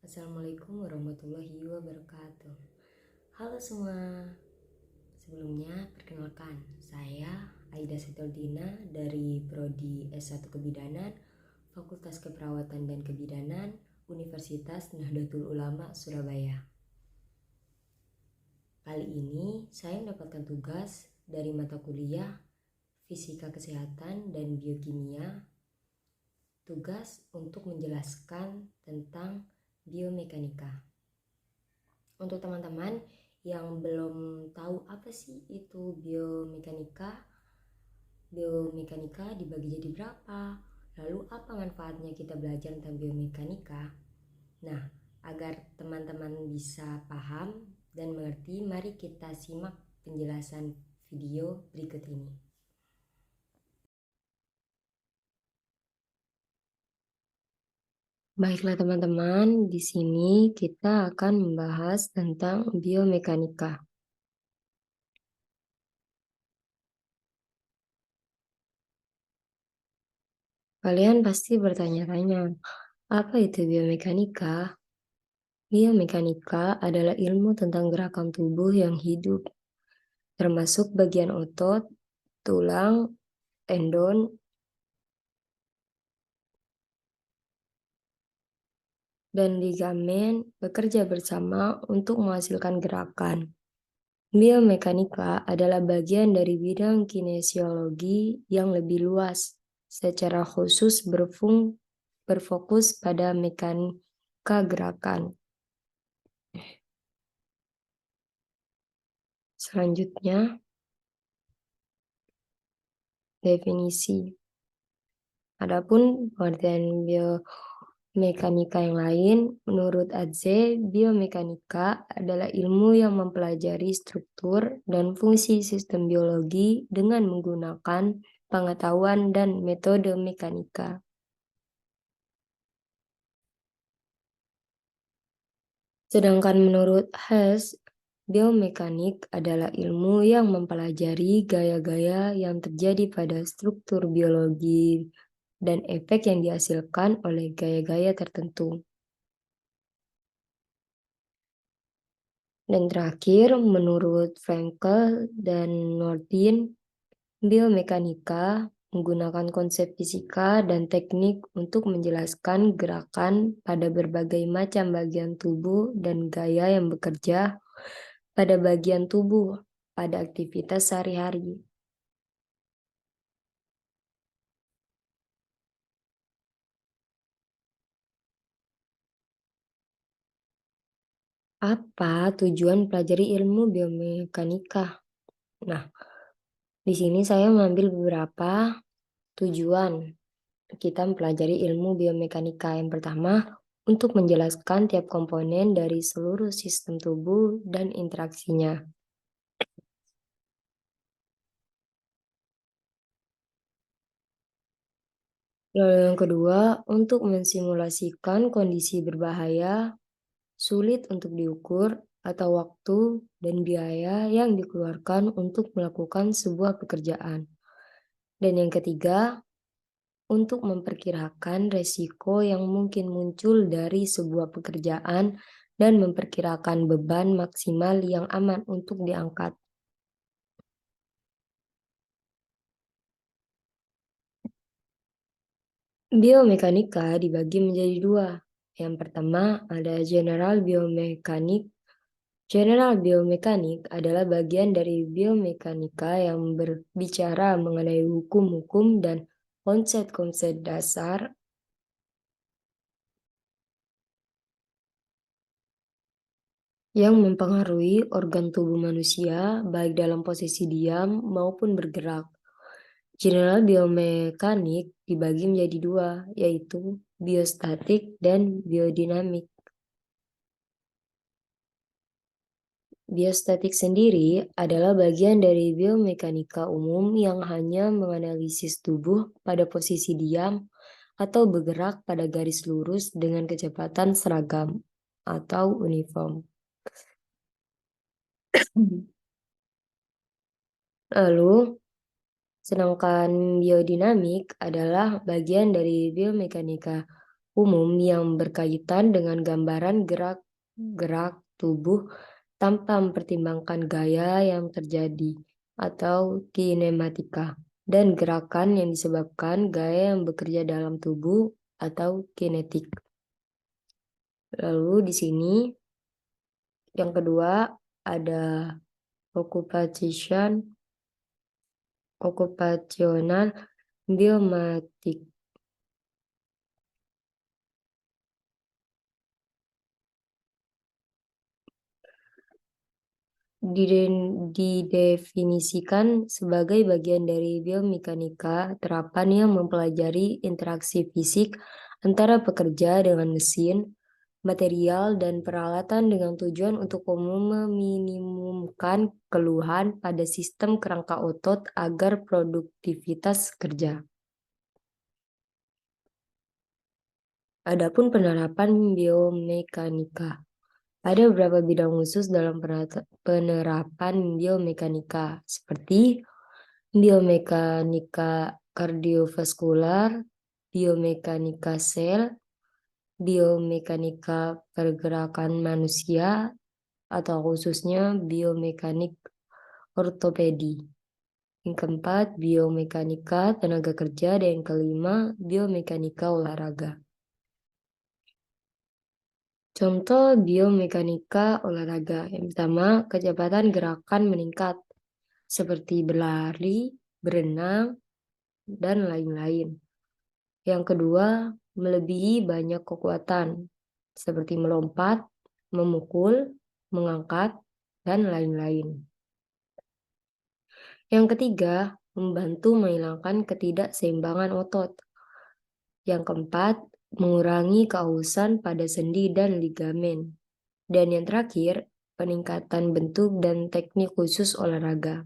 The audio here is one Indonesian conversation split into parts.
Assalamualaikum warahmatullahi wabarakatuh. Halo semua. Sebelumnya perkenalkan, saya Aida Setioldina dari Prodi S1 Kebidanan, Fakultas Keperawatan dan Kebidanan, Universitas Nahdlatul Ulama Surabaya. Kali ini saya mendapatkan tugas dari mata kuliah Fisika Kesehatan dan Biokimia. Tugas untuk menjelaskan tentang biomekanika. Untuk teman-teman yang belum tahu apa sih itu biomekanika, biomekanika dibagi jadi berapa, lalu apa manfaatnya kita belajar tentang biomekanika. Nah, agar teman-teman bisa paham dan mengerti, mari kita simak penjelasan video berikut ini. Baiklah teman-teman, di sini kita akan membahas tentang biomekanika. Kalian pasti bertanya-tanya, apa itu biomekanika? Biomekanika adalah ilmu tentang gerakan tubuh yang hidup, termasuk bagian otot, tulang, tendon, dan ligamen bekerja bersama untuk menghasilkan gerakan. Biomekanika adalah bagian dari bidang kinesiologi yang lebih luas, secara khusus berfokus pada mekanika gerakan. Selanjutnya, definisi. Adapun pengertian biomekanika yang lain, menurut Adze, biomekanika adalah ilmu yang mempelajari struktur dan fungsi sistem biologi dengan menggunakan pengetahuan dan metode mekanika. Sedangkan menurut Hess, biomekanik adalah ilmu yang mempelajari gaya-gaya yang terjadi pada struktur biologi dan efek yang dihasilkan oleh gaya-gaya tertentu. Dan terakhir, menurut Frankel dan Nordin, biomekanika menggunakan konsep fisika dan teknik untuk menjelaskan gerakan pada berbagai macam bagian tubuh dan gaya yang bekerja pada bagian tubuh pada aktivitas sehari-hari. Apa tujuan pelajari ilmu biomekanika? Nah, di sini saya mengambil beberapa tujuan kita mempelajari ilmu biomekanika. Yang pertama, untuk menjelaskan tiap komponen dari seluruh sistem tubuh dan interaksinya. Lalu yang kedua, untuk mensimulasikan kondisi berbahaya, sulit untuk diukur, atau waktu dan biaya yang dikeluarkan untuk melakukan sebuah pekerjaan. Dan yang ketiga, untuk memperkirakan resiko yang mungkin muncul dari sebuah pekerjaan dan memperkirakan beban maksimal yang aman untuk diangkat. Biomekanika dibagi menjadi dua. Yang pertama ada general biomekanik. General biomekanik adalah bagian dari biomekanika yang berbicara mengenai hukum-hukum dan konsep-konsep dasar yang mempengaruhi organ tubuh manusia baik dalam posisi diam maupun bergerak. General biomekanik dibagi menjadi dua, yaitu biostatik dan biodinamik. Biostatik sendiri adalah bagian dari biomekanika umum yang hanya menganalisis tubuh pada posisi diam atau bergerak pada garis lurus dengan kecepatan seragam atau uniform. Lalu, sedangkan biodinamik adalah bagian dari biomekanika umum yang berkaitan dengan gambaran gerak-gerak tubuh tanpa mempertimbangkan gaya yang terjadi atau kinematika dan gerakan yang disebabkan gaya yang bekerja dalam tubuh atau kinetik. Lalu di sini yang kedua ada occupational biomatik. Didefinisikan sebagai bagian dari biomekanika terapan yang mempelajari interaksi fisik antara pekerja dengan mesin, material, dan peralatan dengan tujuan untuk meminimumkan keluhan pada sistem kerangka otot agar produktivitas kerja. Adapun penerapan biomekanika. Ada beberapa bidang khusus dalam penerapan biomekanika, seperti biomekanika kardiovaskular, biomekanika sel, biomekanika pergerakan manusia, atau khususnya biomekanik ortopedi. Yang keempat, biomekanika tenaga kerja, dan yang kelima, biomekanika olahraga. Contoh biomekanika olahraga. Yang pertama, kecepatan gerakan meningkat, seperti berlari, berenang, dan lain-lain. Yang kedua, melebihi banyak kekuatan, seperti melompat, memukul, mengangkat, dan lain-lain. Yang ketiga, membantu menghilangkan ketidakseimbangan otot. Yang keempat, mengurangi kehausan pada sendi dan ligamen. Dan yang terakhir, peningkatan bentuk dan teknik khusus olahraga.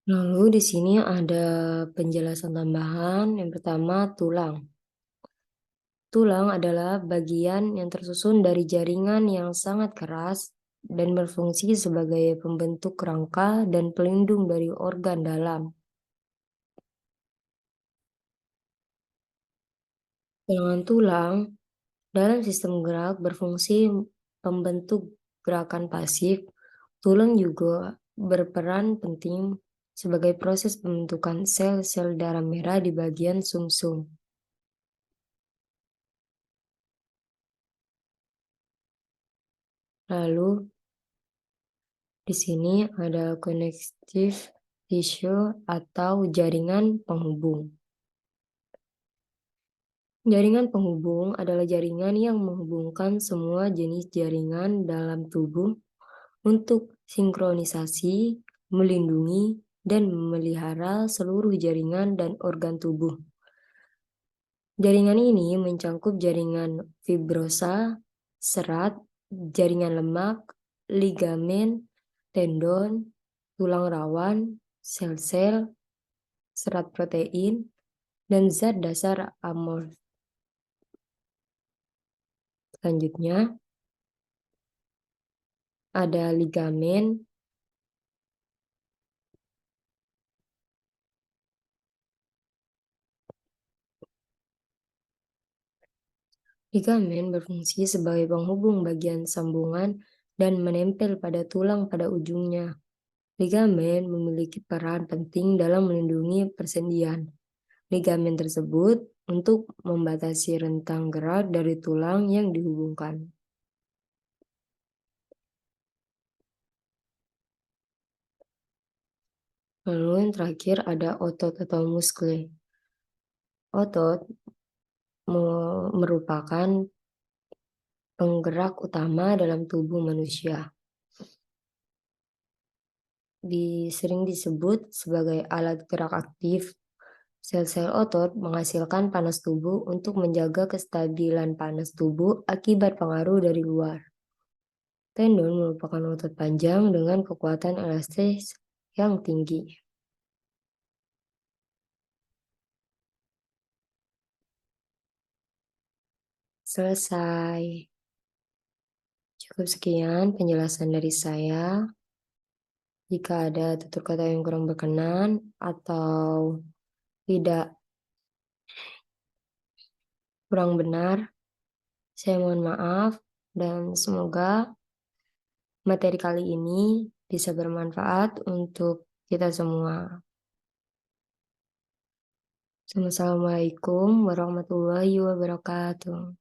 Lalu di sini ada penjelasan tambahan. Yang pertama, tulang. Tulang adalah bagian yang tersusun dari jaringan yang sangat keras dan berfungsi sebagai pembentuk rangka dan pelindung dari organ dalam. Dengan tulang, dalam sistem gerak berfungsi pembentuk gerakan pasif, tulang juga berperan penting sebagai proses pembentukan sel-sel darah merah di bagian sumsum. Lalu di sini ada connective tissue atau jaringan penghubung. Jaringan penghubung adalah jaringan yang menghubungkan semua jenis jaringan dalam tubuh untuk sinkronisasi, melindungi, dan memelihara seluruh jaringan dan organ tubuh. Jaringan ini mencangkup jaringan fibrosa, serat, jaringan lemak, ligamen, tendon, tulang rawan, sel-sel, serat protein, dan zat dasar amorf. Selanjutnya, ada ligamen. Ligamen berfungsi sebagai penghubung bagian sambungan dan menempel pada tulang pada ujungnya. Ligamen memiliki peran penting dalam melindungi persendian. Ligamen tersebut untuk membatasi rentang gerak dari tulang yang dihubungkan. Lalu yang terakhir ada otot atau muscle. Otot merupakan penggerak utama dalam tubuh manusia. Sering disebut sebagai alat gerak aktif. Sel-sel otot menghasilkan panas tubuh untuk menjaga kestabilan panas tubuh akibat pengaruh dari luar. Tendon merupakan otot panjang dengan kekuatan elastis yang tinggi. Selesai. Cukup sekian penjelasan dari saya. Jika ada tutur kata yang kurang berkenan atau tidak kurang benar, saya mohon maaf dan semoga materi kali ini bisa bermanfaat untuk kita semua. Assalamualaikum warahmatullahi wabarakatuh.